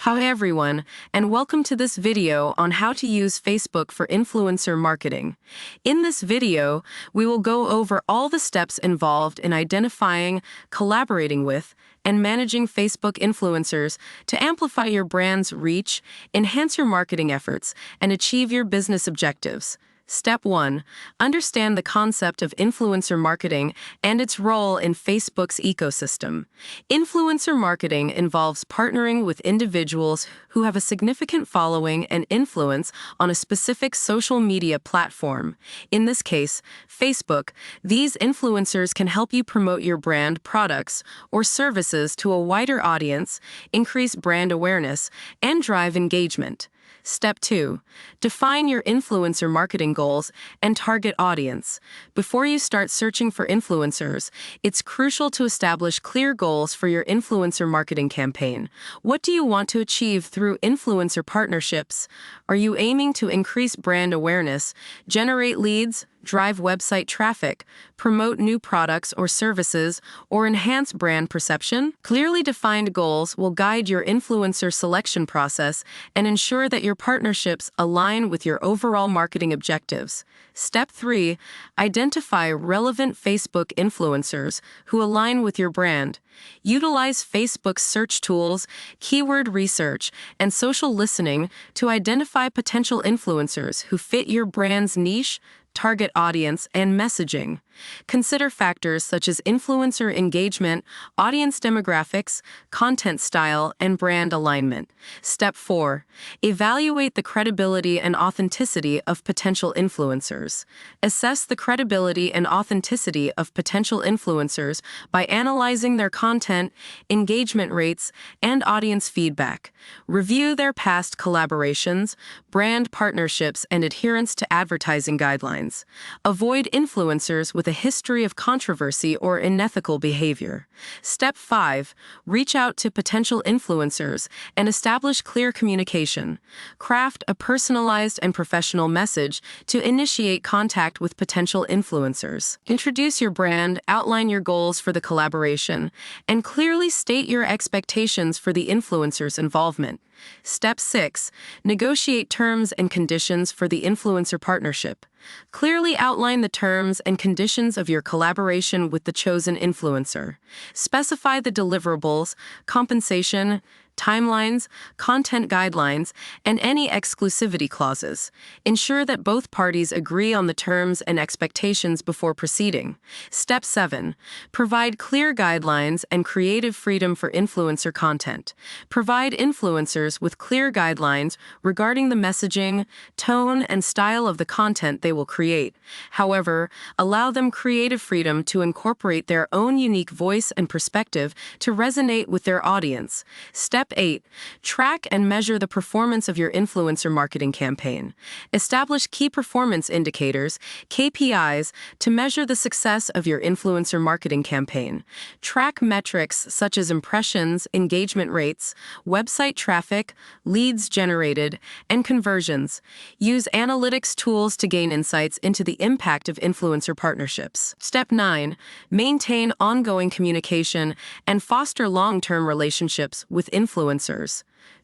Hi everyone, and welcome to this video on how to use Facebook for influencer marketing. In this video, we will go over all the steps involved in identifying, collaborating with, and managing Facebook influencers to amplify your brand's reach, enhance your marketing efforts, and achieve your business objectives. Step 1. Understand the concept of influencer marketing and its role in Facebook's ecosystem. Influencer marketing involves partnering with individuals who have a significant following and influence on a specific social media platform. In this case, Facebook, these influencers can help you promote your brand, products, or services to a wider audience, increase brand awareness, and drive engagement. Step 2. Define your influencer marketing goals and target audience. Before you start searching for influencers, it's crucial to establish clear goals for your influencer marketing campaign. What do you want to achieve through influencer partnerships? Are you aiming to increase brand awareness, generate leads, drive website traffic, promote new products or services, or enhance brand perception? Clearly defined goals will guide your influencer selection process and ensure that your partnerships align with your overall marketing objectives. Step 3. Identify relevant Facebook influencers who align with your brand. Utilize Facebook's search tools, keyword research, and social listening to identify potential influencers who fit your brand's niche, target audience, and messaging. Consider factors such as influencer engagement, audience demographics, content style, and brand alignment. Step 4. Evaluate the credibility and authenticity of potential influencers. Assess the credibility and authenticity of potential influencers by analyzing their content, engagement rates, and audience feedback. Review their past collaborations, brand partnerships, and adherence to advertising guidelines. Avoid influencers with a history of controversy or unethical behavior. Step 5. Reach out to potential influencers and establish clear communication. Craft a personalized and professional message to initiate contact with potential influencers. Introduce your brand, outline your goals for the collaboration, and clearly state your expectations for the influencer's involvement. Step 6. Negotiate terms and conditions for the influencer partnership. Clearly outline the terms and conditions of your collaboration with the chosen influencer. Specify the deliverables, compensation, timelines, content guidelines, and any exclusivity clauses. Ensure that both parties agree on the terms and expectations before proceeding. Step 7. Provide clear guidelines and creative freedom for influencer content. Provide influencers with clear guidelines regarding the messaging, tone, and style of the content they will create. However, allow them creative freedom to incorporate their own unique voice and perspective to resonate with their audience. Step 8. Track and measure the performance of your influencer marketing campaign. Establish key performance indicators, KPIs, to measure the success of your influencer marketing campaign. Track metrics such as impressions, engagement rates, website traffic, leads generated, and conversions. Use analytics tools to gain insights into the impact of influencer partnerships. Step 9. Maintain ongoing communication and foster long-term relationships with influencers.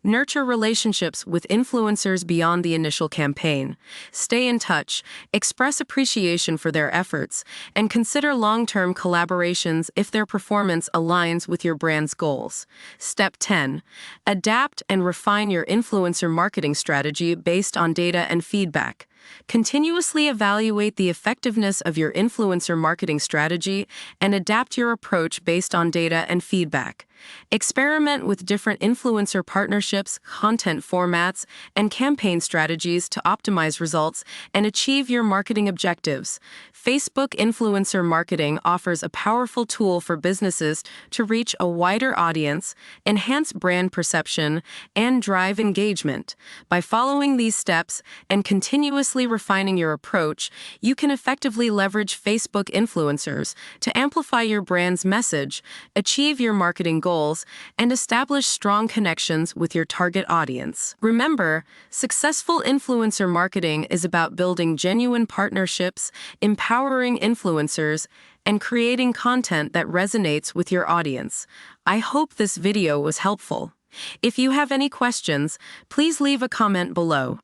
Nurture relationships with influencers beyond the initial campaign. Stay in touch, express appreciation for their efforts, and consider long-term collaborations if their performance aligns with your brand's goals. Step 10. Adapt and refine your influencer marketing strategy based on data and feedback. Continuously evaluate the effectiveness of your influencer marketing strategy and adapt your approach based on data and feedback. Experiment with different influencer partnerships, content formats, and campaign strategies to optimize results and achieve your marketing objectives. Facebook influencer marketing offers a powerful tool for businesses to reach a wider audience, enhance brand perception, and drive engagement. By following these steps and continuously refining your approach, you can effectively leverage Facebook influencers to amplify your brand's message, achieve your marketing goals, and establish strong connections with your target audience. Remember, successful influencer marketing is about building genuine partnerships, empowering influencers, and creating content that resonates with your audience. I hope this video was helpful. If you have any questions, please leave a comment below.